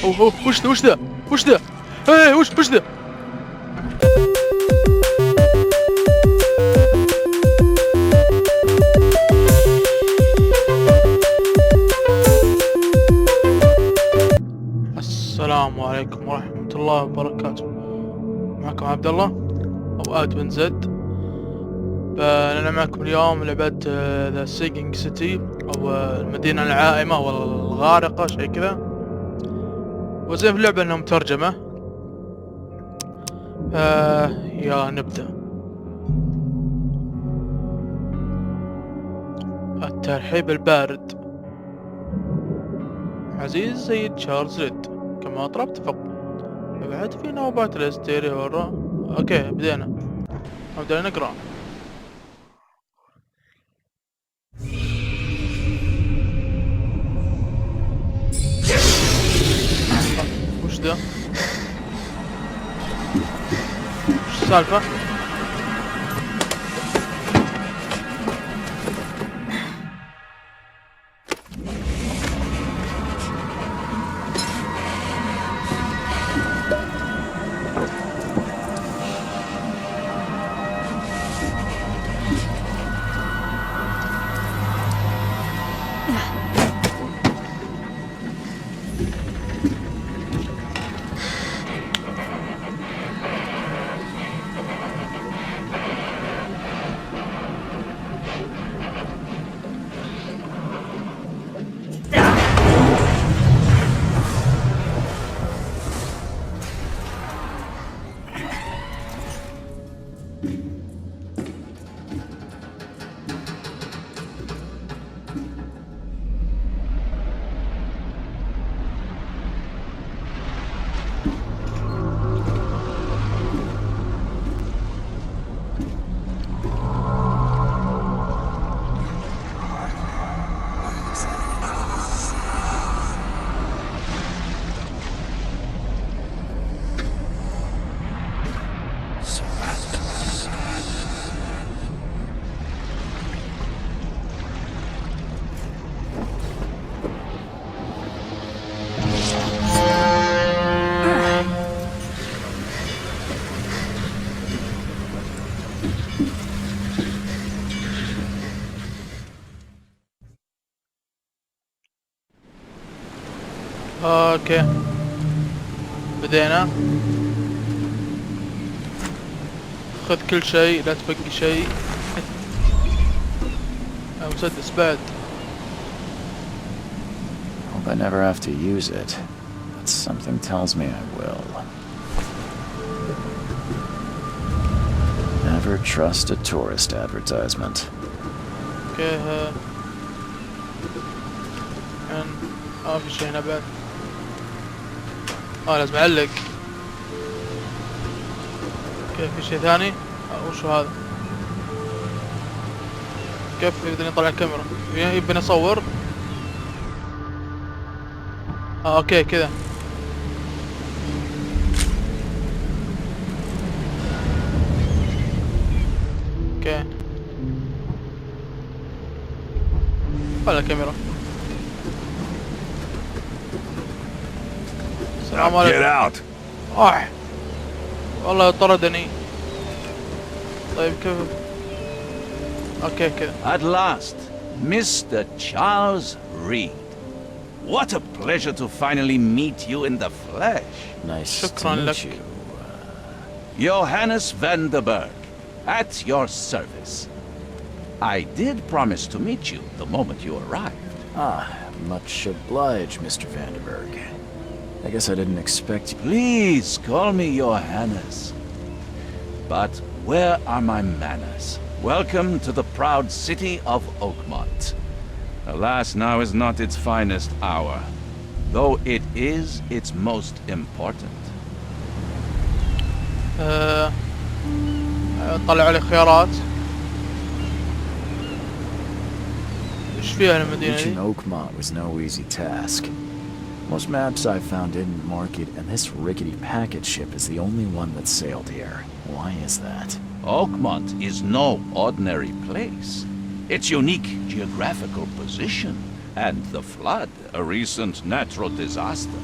اوه وش ذا وش ذا وش ذا؟ ايه وش ذا؟ السلام عليكم ورحمة الله وبركاته. معكم عبد الله او اد بن زد. فأنا معكم اليوم لعبة ذا سينجينج سيتي او المدينة العائمة والغارقة شيء كذا. وزين في اللعبة انها مترجمة. يا نبدأ. الترحيب البارد. عزيز سيد تشارلز ريد، كما طلبت فقط. بعد في نوبات الاستيريو والرا. اوكي بدينا نقرأ. وش ذا؟ وش السالفة؟ اوكي بدينا. خذ كل شيء لا تبقي شيء. مسدس بعد. Hope I never have to use it, but something tells me I will. Never trust a tourist advertisement. اوكي في شيء هنا بعد. لازم اعلق. اوكي في شيء ثاني. وشو هذا؟ كيف يقدر يطلع الكاميرا؟ يبي نصور. اوكي كذا. اوكي ولا كاميرا. السلام عليكم. والله طردني. طيب كيف؟ اوكي كذا. At last, Mr. Charles Reed. What a pleasure to finally meet you in the flesh. Nice to شكرا meet لك. you. Johannes van der Berg, at your service. I did promise to meet you the moment you arrived. Much obliged, Mr. Vandenberg. I guess I didn't expect you. Please call me Johannes. But where are my manners? Welcome to the proud city of Oakmont. Alas, now is not its finest hour, though it is its most important. طلع لي خيارات. ايش فيها المدينة دي؟ Reaching Oakmont was no easy task. Most maps I found didn't mark it, and this rickety packet ship is the only one that sailed here. Why is that? Oakmont is no ordinary place. Its unique geographical position, and the flood, a recent natural disaster,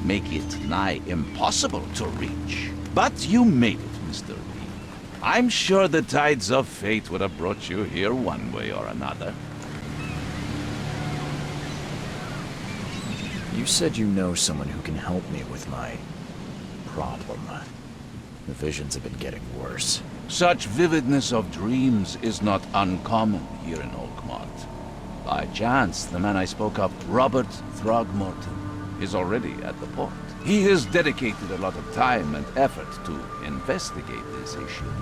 make it nigh impossible to reach. But you made it, Mr. Reed. I'm sure the tides of fate would have brought you here one way or another. You said you know someone who can help me with my problem. The visions have been getting worse. Such vividness of dreams is not uncommon here in Oakmont. By chance, the man I spoke of, Robert Throgmorton, is already at the port. He has dedicated a lot of time and effort to investigate this issue.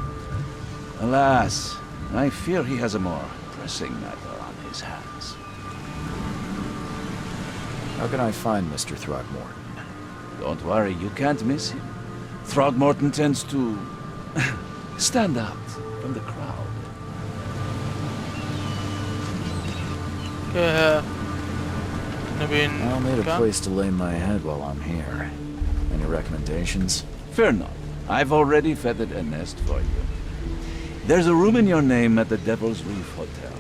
Alas, I fear he has a more pressing matter on his hands. How can I find Mr. Throgmorton? Don't worry, you can't miss him. Throgmorton tends to stand out from the crowd. I'll need a place to lay my head while I'm here. Any recommendations? Fear not. I've already feathered a nest for you. There's a room in your name at the Devil's Reef Hotel.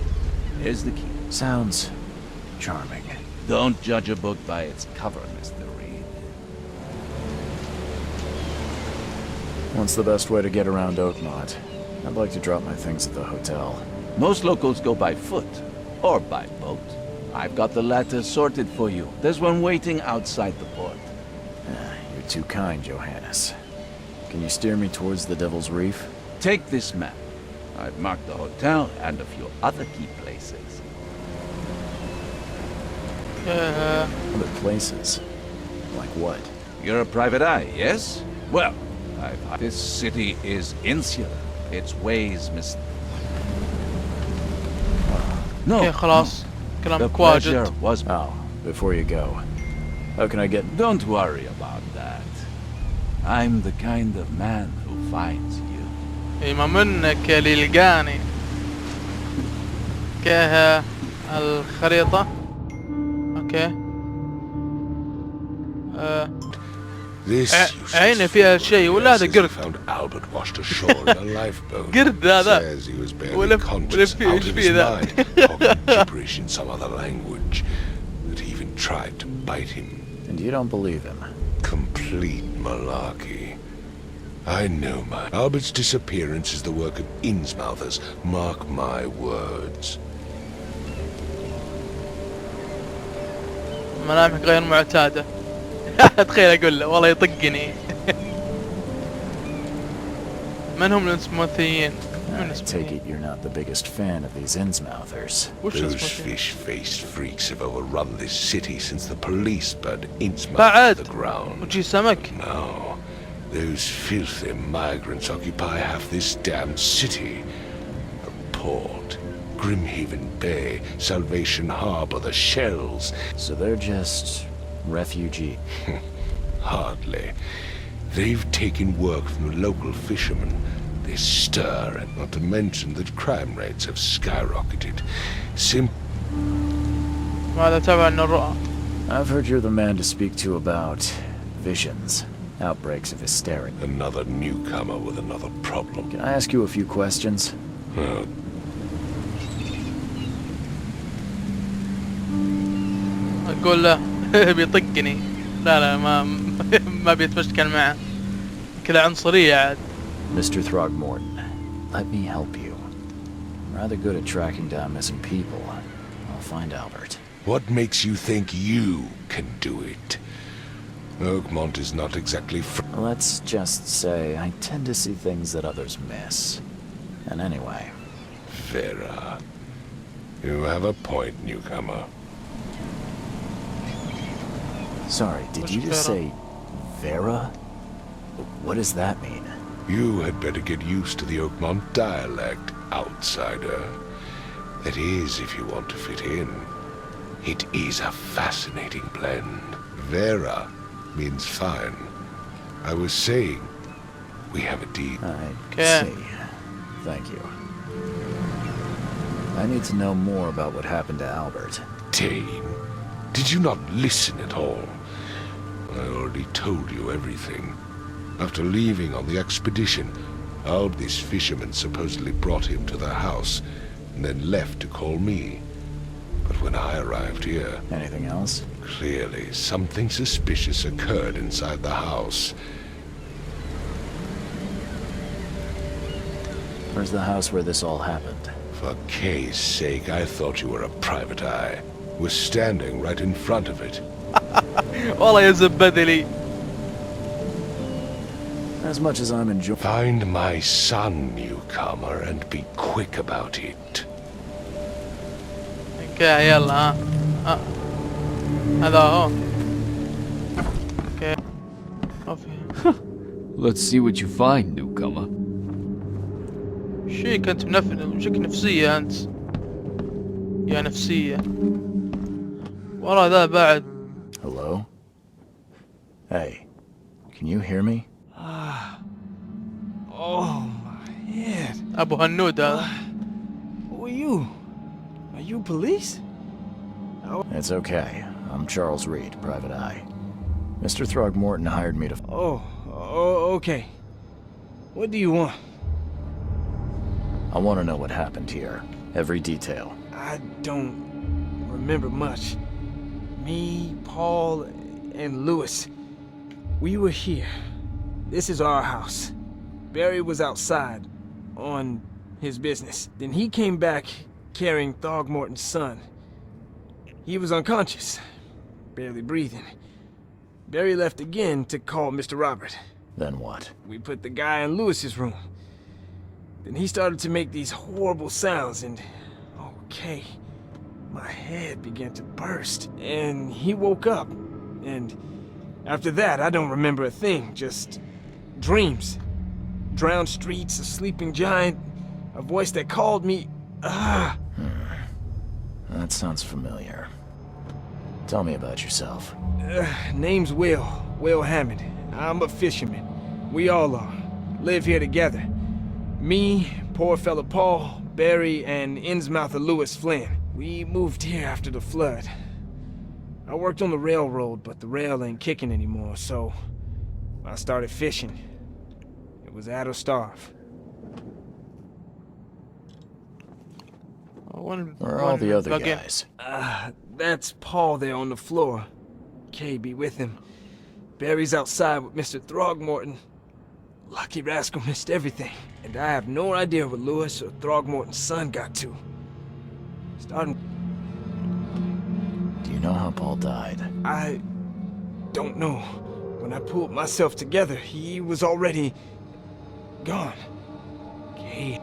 Here's the key. Sounds charming. Don't judge a book by its cover, Mr. Reed. What's the best way to get around Oakmont? I'd like to drop my things at the hotel. Most locals go by foot, or by boat. I've got the latter sorted for you. There's one waiting outside the port. You're too kind, Johannes. Can you steer me towards the Devil's Reef? Take this map. I've marked the hotel and a few other key places. Other places? Like what? You're a private eye, yes? Well, this city is insular. Its ways اوكي خلاص The كلامك pleasure واجد. was... Oh, before you go, how can I get... Don't worry about that. I'm the kind of man who finds you. اي ما منك يا اللي يلقاني. اوكي الخريطة. اوكي. عينه فيها شيء ولا هذا قرد؟ قرد هذا. ولا فيه ايش فيه ذا؟ gibberish in some other language that he even tried to bite him. And you don't believe him? Complete malarkey. I know Albert's disappearance is the work of Innsmouthers. Mark my words. ملامح غير معتادة. تخيل اقول له والله يطقني. من هم الانسموثيين؟ I take it you're not the biggest fan of these Innsmouthers. Those fish-faced freaks have overrun this city since the police burned Innsmouth to the ground. وجي سمك. Now, those filthy migrants occupy half this damned city. The port, Grimhaven Bay, Salvation Harbor, the shells. So they're just refugee. Hardly. They've taken work from the local fishermen. They stir, and not to mention that crime rates have skyrocketed. ماذا تبع الرؤى؟ I've heard you're the man to speak to about visions, outbreaks of hysteria. Another newcomer with another problem. Can I ask you a few questions? اقول له بيطقني. لا ما بيتمشكل معه. كذا عنصرية عاد. Mr. Throgmorton, let me help you. I'm rather good at tracking down missing people. I'll find Albert. What makes you think you can do it? Oakmont is not exactly Let's just say I tend to see things that others miss. And anyway... Vera, you have a point, newcomer. Sorry, did you just say Vera? What does that mean? You had better get used to the Oakmont dialect, outsider. That is, if you want to fit in. It is a fascinating blend. Vera means fine. I was saying, we have a deal. I see. Thank you. I need to know more about what happened to Albert. Dane, did you not listen at all? I already told you everything. After leaving on the expedition, this fisherman supposedly brought him to the house and then left to call me. But when I arrived here, Anything else? clearly something suspicious occurred inside the house. Where's the house where this all happened? For Kay's sake, I thought you were a private eye. Was standing right in front of it. والله يا زبدلي. As much as I'm enjoying... Find my son, newcomer, and be quick about it. اوكي يلا ها. هذا هو. اوكي. ما في. Let's see what you find, newcomer. شيك انت وشك نفسية انت. يا نفسية. ورا ذا بعد. Hello? Hey, can you hear me? Oh, my head. ابو هنود هذا. Who are you? Are you police? It's okay. I'm Charles Reed, Private Eye. Mr. Throgmorton hired me to... Oh, okay. What do you want? I want to know what happened here. Every detail. I don't remember much. Me, Paul, and Lewis. We were here. This is our house. Barry was outside on his business. Then he came back carrying Throgmorton's son. He was unconscious, barely breathing. Barry left again to call Mr. Robert. Then what? We put the guy in Lewis's room. Then he started to make these horrible sounds and... Okay. My head began to burst, and he woke up. And after that, I don't remember a thing, just dreams. Drowned streets, a sleeping giant, a voice that called me... That sounds familiar. Tell me about yourself. Name's Will Hammond. I'm a fisherman. We all are. Live here together. Me, poor fella Paul, Barry, and Innsmouther Lewis Flynn. We moved here after the flood. I worked on the railroad, but the rail ain't kicking anymore, so I started fishing. It was add or starve. Where are all the other guys? That's Paul there on the floor. Kay be with him. Barry's outside with Mr. Throgmorton. Lucky rascal missed everything. And I have no idea what Lewis or Throgmorton's son got to. Starting... Do you know how Paul died? I don't know. When I pulled myself together, he was already gone. Kay.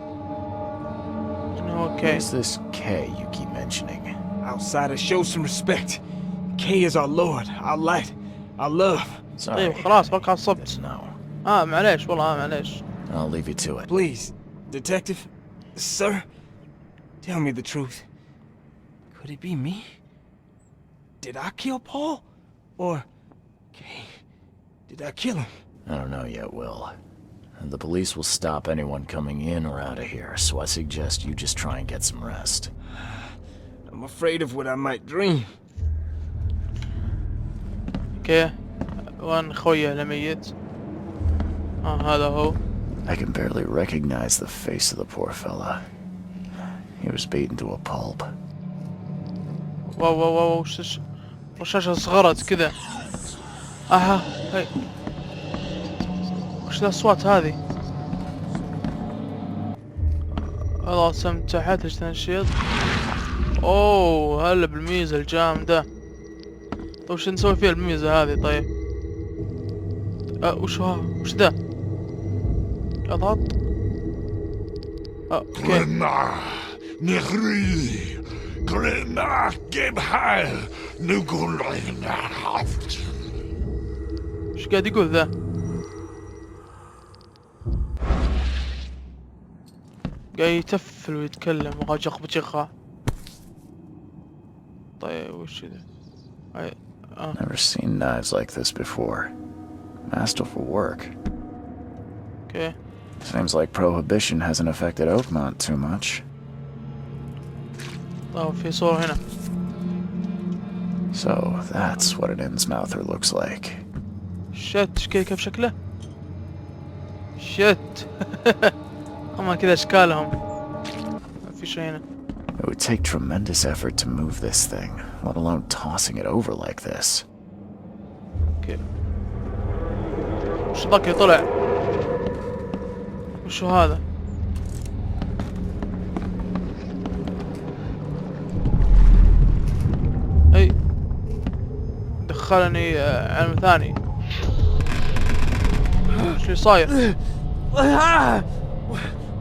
Okay. Who's this K you keep mentioning? Outsiders, show some respect. Kay is our Lord, our light, our love. طيب Sorry. خلاص ما عصبت. No. معليش والله معليش. I'll leave you to it. Please, detective, sir, tell me the truth. Could it be me? Did I kill Paul? Or, Kay, did I kill him? I don't know yet, Will. And the police will stop anyone coming in or out of here, so I suggest you just try and get some rest. I'm afraid of what I might dream. اوكي. وين خويه الميت؟ هذا هو. I can barely recognize the face of the poor fella. He was beaten to a pulp. واو واو واو وش الشاشة صغرت كذا. اها هاي. وش الأصوات هذه؟ الله سمت تحت ليش تنشيط؟ اوه هلا بالميزة الجامدة. طيب وش نسوي فيها الميزة هذه طيب؟ وش ها؟ وش ذا؟ اضغط. اوكي. ايش قاعد يقول ذا؟ قاعد يتفل ويتكلم وهاجق بجخة. طيب وش ذا؟ Never seen knives like this before. Masterful work. اوكي. Seems like prohibition hasn't affected Oakmont too much. طيب في صورة هنا. So that's what an Innsmouther looks like. شت كيف شكله؟ شت. هم كذا اشكالهم. ما في شيء هنا. It would take tremendous effort to move this thing, let alone tossing it over like this. اوكي. وش ذاك اللي طلع؟ وشو هذا؟ اي دخلني عالم ثاني. وش اللي صاير؟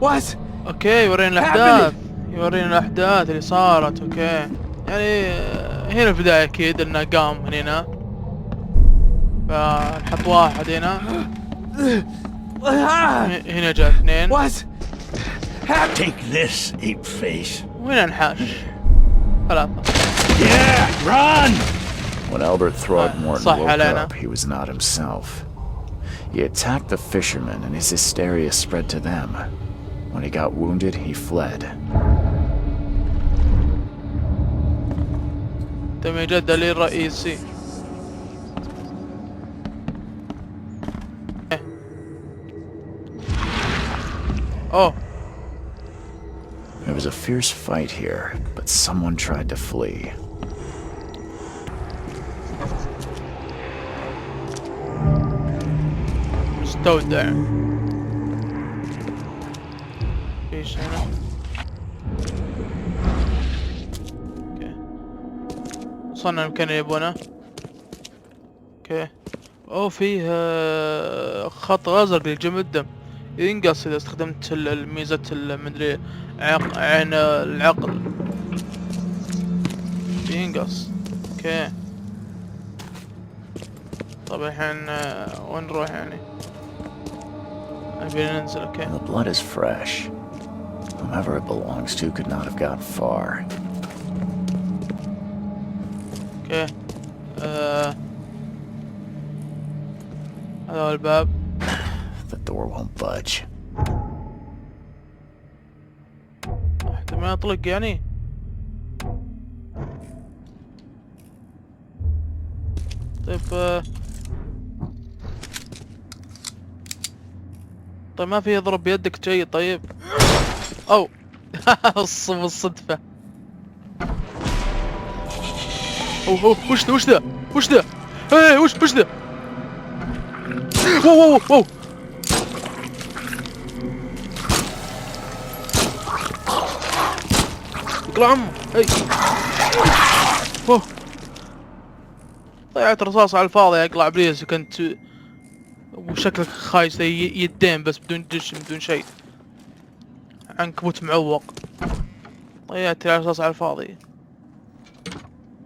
What? اوكي يورينا الاحداث، يورينا الاحداث اللي صارت. اوكي يعني هنا البداية اكيد انه قام من هنا، فنحط واحد هنا، هنا جاء اثنين، What? Take this, ape face. وهنا انحاش ثلاثة. Yeah, run! When Albert Throgmorton صح woke علينا. up, he was not himself. He attacked the fishermen and his hysteria spread to them. When he got wounded, he fled. تم إيجاد دليل رئيسي. Oh. There was a fierce fight here, but someone tried to flee. مستودع. ايش هنا؟ اوكي. وصلنا المكان اللي يبونه. اوكي. اوه فيه خط ازرق لجمع الدم. ينقص اذا استخدمت الميزة المدري عين العقل. ينقص. اوكي. طب الحين وين نروح يعني؟ نبي ننزل. اوكي. And the blood is fresh. Whomever it belongs to could not have got far. اوكي. هذا هو الباب. The door won't budge. احتمال اطلق يعني. طيب طيب ما في يضرب بيدك شيء. طيب او بالصدفة. اوه وش ذا وش ذا ايه وش ذا. واو اقلع عمه. اي اوه ضيعت رصاص على الفاضي. اقلع ابليس كنت وشكلك خايس زي يدين بس بدون دش بدون شيء. عنكبوت معوق. ضيعت الرصاص على الفاضي.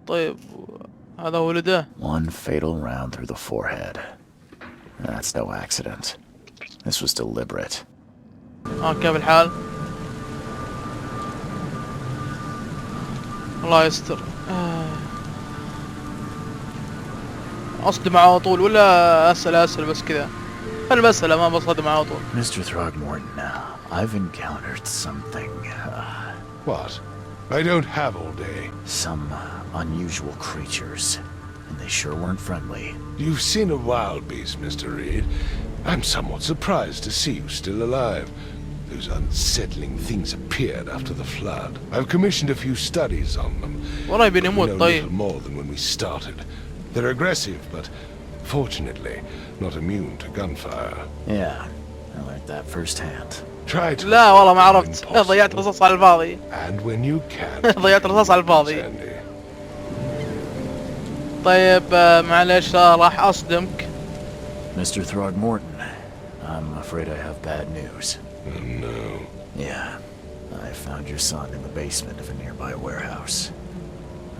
طيب هذا ولده. One fatal round through the forehead. That's no accident. This was deliberate. كيف الحال؟ الله يستر. اصدم على طول ولا اسال بس كذا؟ انا بسأله ما بصدم على طول. Mr. Throgmorton, I've encountered something. What? I don't have all day. Some unusual creatures. And they sure weren't friendly. You've seen a wild beast, Mr. Reed. I'm somewhat surprised to see you still alive. Those unsettling things appeared after the flood. I've commissioned a few studies on them. والله يبي نموت. We know طيب. little more than when we started. They're aggressive, but fortunately not immune to gunfire. Yeah, I learned that firsthand. Try to. لا والله ما عرفت. Impossible. ضيعت رصاص على الفاضي. And when you can. ضيعت رصاص على الفاضي. Sandy. طيب معلش راح اصدمك. Mr. Throgmorton, I'm afraid I have bad news. Oh, no. Yeah, I found your son in the basement of a nearby warehouse.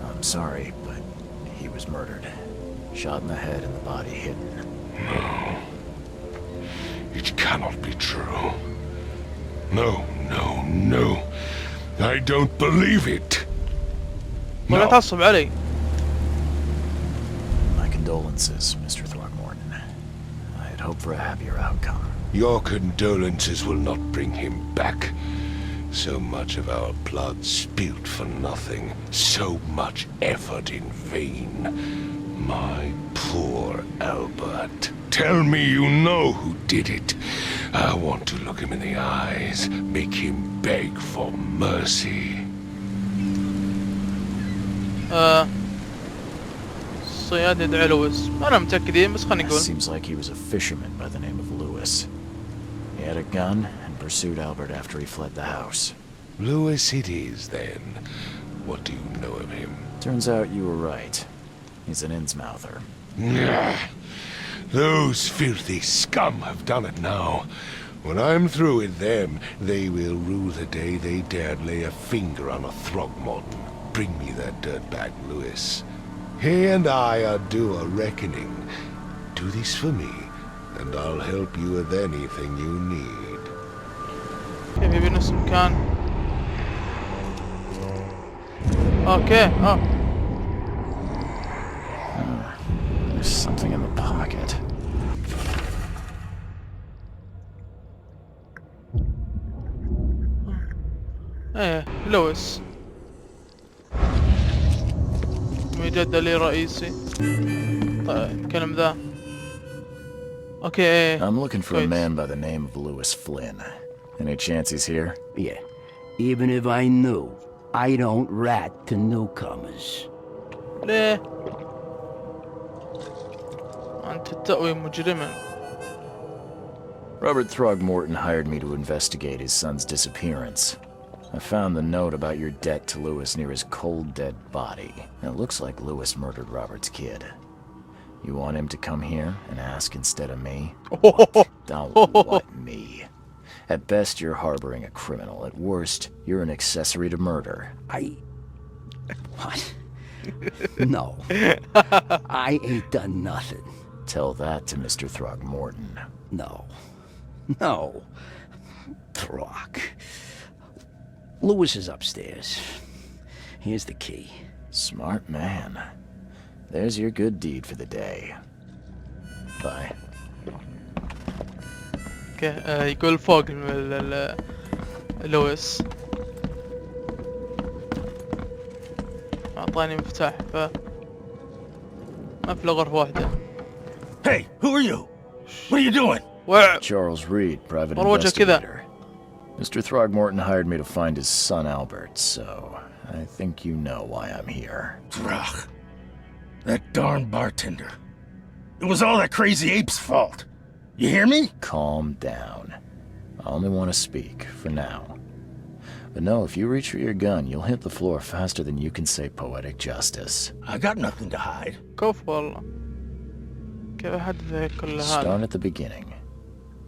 I'm sorry, but he was murdered. Shot in the head and the body hidden. No. It cannot be true. No. I don't believe it. ولا تعصب علي. My condolences, Mr. Throgmorton. I had hoped for a happier outcome. Your condolences will not bring him back. So much of our blood spilt for nothing. So much effort in vain. My poor Albert. Tell me you know who did it. I want to look him in the eyes, make him beg for mercy. الصياد يدعي لويس. أنا متأكدين بس خليني نقول. Seems like he was a fisherman by the name of Lewis. He had a gun and pursued Albert after he fled the house. Lewis it is, then. What do you know of him? Turns out you were right. He's an Innsmouther. Those filthy scum have done it now. When I'm through with them, they will rue the day they dared lay a finger on a Throgmorton. Bring me that dirtbag, Lewis. He and I are due a reckoning. Do this for me, and I'll help you with anything you need. كيف يبي نفس المكان؟ اوكي There's something in the pocket. ايه لويس مجدد لي رئيسي. طيب كلام ذا. اوكي ايه. I'm looking for a كويس. man by the name of Lewis Flynn. Any chance he's here? Yeah. Even if I knew, I don't rat to newcomers. ليه؟ أنت تأوي مجرما. Robert Throgmorton hired me to investigate his son's disappearance. I found the note about your debt to Lewis near his cold, dead body. It looks like Lewis murdered Robert's kid. You want him to come here and ask instead of me? What? What, me? At best, you're harboring a criminal. At worst, you're an accessory to murder. What? No. I ain't done nothing. Tell that to Mr. Throgmorton. No. No. Throg. Lewis is upstairs. Here's the key. Smart man. There's your good deed for the day. Bye. اوكي يقول فوق لويس. أعطاني مفتاح ف ما في إلا غرفة واحدة. Hey, who are you? What are you doing? وع Charles Reed, private مروجة كذا. investigator. Mr. Throgmorton hired me to find his son Albert, so I think you know why I'm here. Drach. That darn bartender. It was all that crazy ape's fault. You hear me? Calm down. I only want to speak, for now. But no, if you reach for your gun, you'll hit the floor faster than you can say poetic justice. I got nothing to hide. كوف والله. كيف أحدث كل هذا؟ Start at the beginning.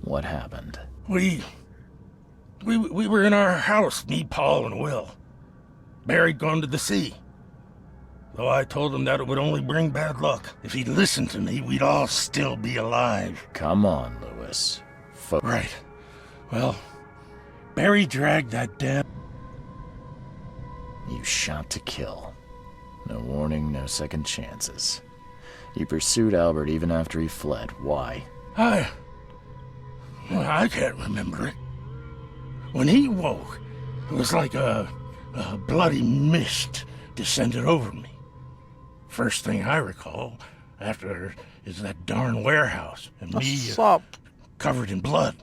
What happened? We were in our house, me, Paul, and Will. Barry'd gone to the sea. Though I told him that it would only bring bad luck. If he'd listened to me, we'd all still be alive. Come on, Lewis. Right. Well, Barry dragged that damn... You shot to kill. No warning, no second chances. You pursued Albert even after he fled. Why? I can't remember it. When he woke, it was like a bloody mist descended over me. First thing I recall after is that darn warehouse and me الصاب. covered in blood.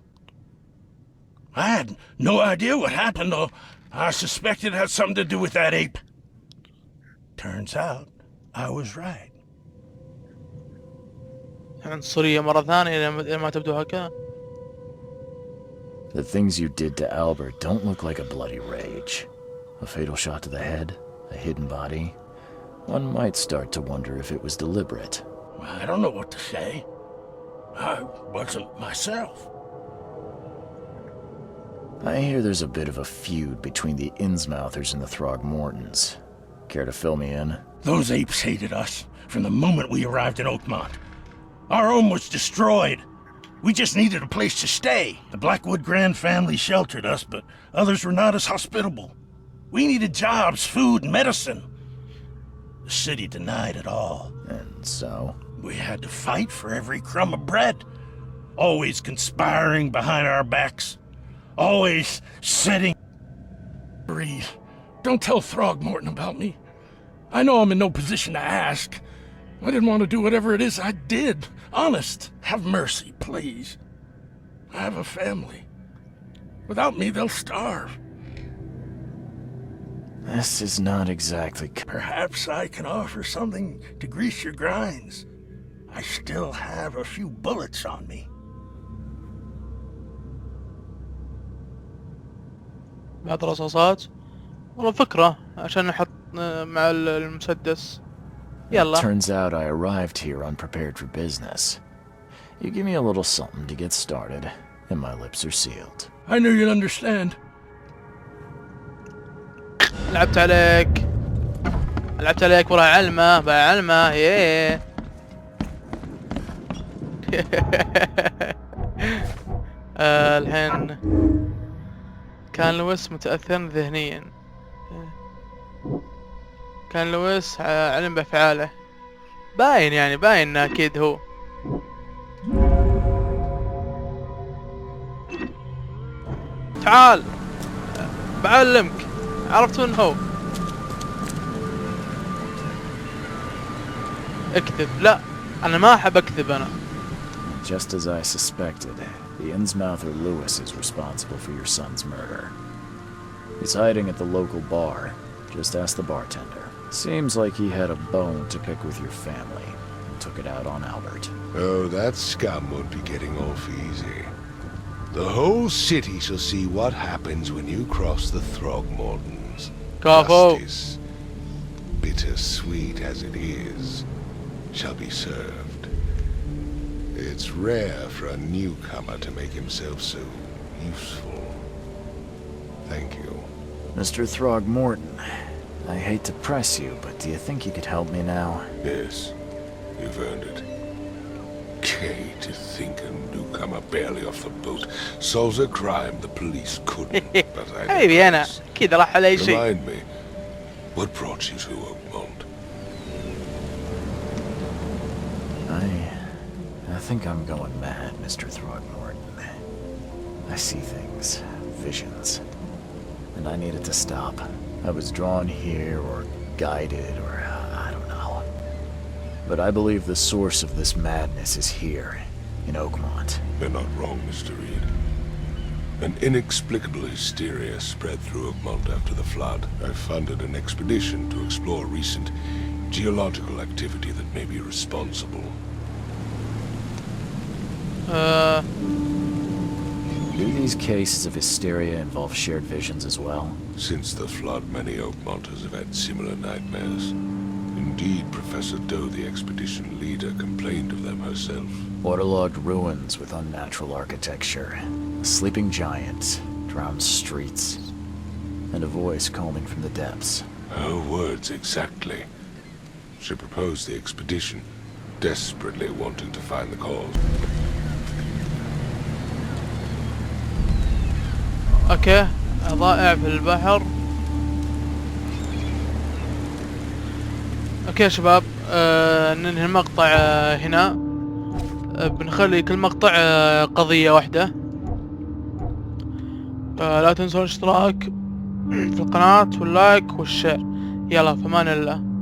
I had no idea what happened, though. I suspected it had something to do with that ape. Turns out I was right. عنصرية مرة ثانية إلى ما تبدو هكذا. The things you did to Albert don't look like a bloody rage. A fatal shot to the head, a hidden body. One might start to wonder if it was deliberate. I don't know what to say. I wasn't myself. I hear there's a bit of a feud between the Innsmouthers and the Throgmortons. Care to fill me in? Those apes hated us from the moment we arrived in Oakmont. Our home was destroyed. We just needed a place to stay. The Blackwood Grand family sheltered us, but others were not as hospitable. We needed jobs, food, and medicine. The city denied it all. And so? We had to fight for every crumb of bread. Always conspiring behind our backs. Always setting... Breathe. Don't tell Throgmorton about me. I know I'm in no position to ask. I didn't want to do whatever it is I did. Honest. Have mercy, please. I have a family. Without me, they'll starve. This is not exactly... Perhaps I can offer something to grease your grinds. I still have a few bullets on me. بعض الرصاصات. والله فكرة عشان نحط مع المسدس. يلا. Turns out I arrived here unprepared for business. You give me a little something to get started, and my lips are sealed. I knew you'd understand. لعبت عليك والله علمة بعلمة ياه. الحين كان لويس متأثرا ذهنيا. كان لويس علم بأفعاله. باين يعني باين أكيد هو. تعال بعلمك. عرفت من هو. اكذب. لا انا ما احب اكذب انا. Just as I suspected, the Innsmouther Lewis is responsible for your son's murder. He's hiding at the local bar. Just ask the bartender. Seems like he had a bone to pick with your family and took it out on Albert. Oh, that scum won't be getting off easy. The whole city shall see what happens when you cross the Throgmortons. Justice, bitter-sweet as it is, shall be served. It's rare for a newcomer to make himself so useful. Thank you. Mr. Throgmorton, I hate to press you, but do you think you could help me now? Yes, you've earned it. Okay, to think a newcomer barely off the boat solves a crime the police couldn't. But I حبيبي أنا كذا راح علي شيء. Remind me, what brought you to Oakmont? I think I'm going mad, Mr. Throgmorton. I see things, visions, and I needed to stop. I was drawn here, or guided, or I don't know. But I believe the source of this madness is here, in Oakmont. You're not wrong, Mr. Reed. An inexplicable hysteria spread through Oakmont after the flood. I funded an expedition to explore recent geological activity that may be responsible. Do these cases of hysteria involve shared visions as well? Since the flood, many Oakmonters have had similar nightmares. Indeed, Professor Doe, the expedition leader, complained of them herself. Waterlogged ruins with unnatural architecture, a sleeping giant, drowned streets, and a voice calling from the depths. Her words exactly. She proposed the expedition, desperately wanting to find the cause. اوكي ضائع في البحر. اوكي يا شباب ننهي المقطع هنا. بنخلي كل مقطع قضية واحدة. لا تنسوا الاشتراك في القناة واللايك والشير. يلا في امان الله.